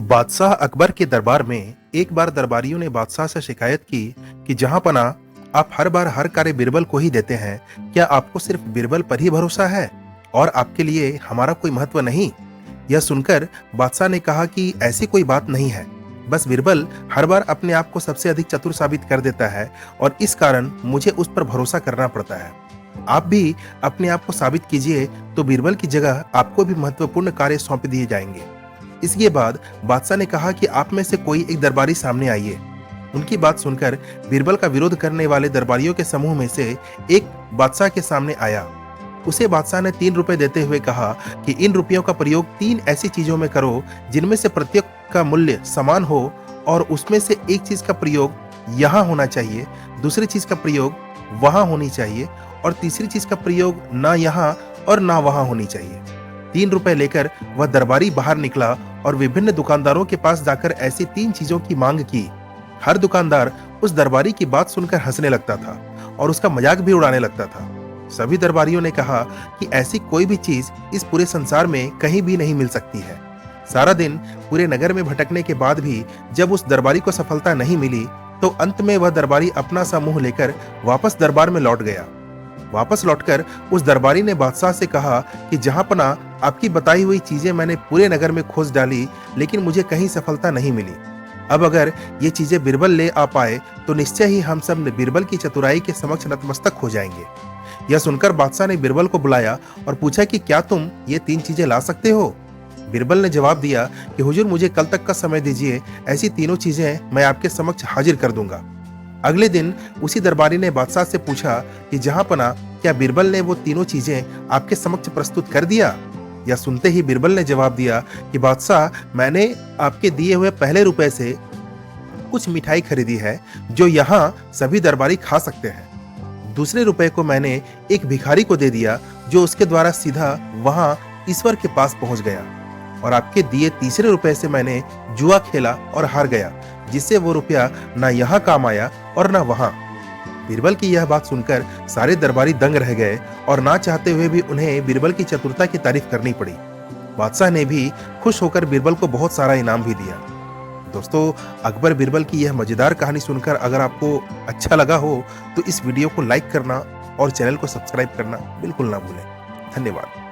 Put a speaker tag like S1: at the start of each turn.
S1: बादशाह अकबर के दरबार में एक बार दरबारियों ने बादशाह से शिकायत की कि जहां पना आप हर बार हर कार्य बीरबल को ही देते हैं। क्या आपको सिर्फ बीरबल पर ही भरोसा है और आपके लिए हमारा कोई महत्व नहीं? यह सुनकर बादशाह ने कहा कि ऐसी कोई बात नहीं है। बस बीरबल हर बार अपने आप को सबसे अधिक चतुर साबित कर देता है और इस कारण मुझे उस पर भरोसा करना पड़ता है। आप भी अपने आप को साबित कीजिए तो बीरबल की जगह आपको भी महत्वपूर्ण कार्य सौंप दिए जाएंगे। इसके बाद बादशाह ने कहा कि आप में से कोई एक दरबारी सामने आइए। उनकी बात सुनकर बीरबल का विरोध करने वाले दरबारियों के समूह में से एक बादशाह के सामने आया। उसे बादशाह ने 3 रुपए देते हुए कहा कि इन रुपयों का प्रयोग 3 ऐसी चीजों में करो जिनमें से प्रत्येक का मूल्य समान हो और उसमें से एक चीज का प्रयोग यहाँ होना चाहिए, दूसरी चीज का प्रयोग वहां होनी चाहिए और तीसरी चीज का प्रयोग ना यहाँ और ना वहां होनी चाहिए। 3 रुपए लेकर वह दरबारी बाहर निकला और विभिन्न दुकानदारों के पास जाकर ऐसी 3 चीजों की मांग की। हर दुकानदार उस दरबारी की बात सुनकर हंसने लगता था और उसका मजाक भी उड़ाने लगता था। सभी दरबारियों ने कहा कि ऐसी कोई भी चीज इस पूरे संसार में कहीं भी नहीं मिल सकती है। सारा दिन पूरे नगर में भटकने के बाद भी जब उस दरबारी को सफलता नहीं मिली तो अंत में वह दरबारी अपना सा मुंह लेकर वापस दरबार में लौट गया। वापस लौटकर उस दरबारी ने बादशाह से कहा कि जहां पना आपकी बताई हुई चीजें मैंने पूरे नगर में खोज डाली लेकिन मुझे कहीं सफलता नहीं मिली। अब अगर ये चीजें बीरबल ले आ पाए तो निश्चय ही हम सब बीरबल की चतुराई के समक्ष नतमस्तक हो जाएंगे। यह सुनकर बादशाह ने बीरबल को बुलाया और पूछा कि क्या तुम ये 3 चीजें ला सकते हो? बीरबल ने जवाब दिया कि हुजूर मुझे कल तक का समय दीजिए, ऐसी तीनों चीजें मैं आपके समक्ष हाजिर कर दूंगा। अगले दिन उसी दरबारी ने बादशाह से पूछा कि जहां पना क्या बीरबल ने वो तीनों चीजें आपके समक्ष प्रस्तुत कर दिया? यह सुनते ही बीरबल ने जवाब दिया कि बादशाह मैंने आपके दिए हुए पहले रुपए से कुछ मिठाई खरीदी है जो यहाँ सभी दरबारी खा सकते हैं। दूसरे रुपए को मैंने एक भिखारी को दे दिया जो उसके द्वारा सीधा वहां ईश्वर के पास पहुंच गया और आपके दिए तीसरे रुपए से मैंने जुआ खेला और हार गया जिससे वो रुपया ना यहाँ काम आया और ना वहां। बीरबल की यह बात सुनकर सारे दरबारी दंग रह गए और ना चाहते हुए भी उन्हें बीरबल की चतुरता की तारीफ करनी पड़ी। बादशाह ने भी खुश होकर बीरबल को बहुत सारा इनाम भी दिया। दोस्तों, अकबर बीरबल की यह मजेदार कहानी सुनकर अगर आपको अच्छा लगा हो तो इस वीडियो को लाइक करना और चैनल को सब्सक्राइब करना बिल्कुल ना भूलें। धन्यवाद।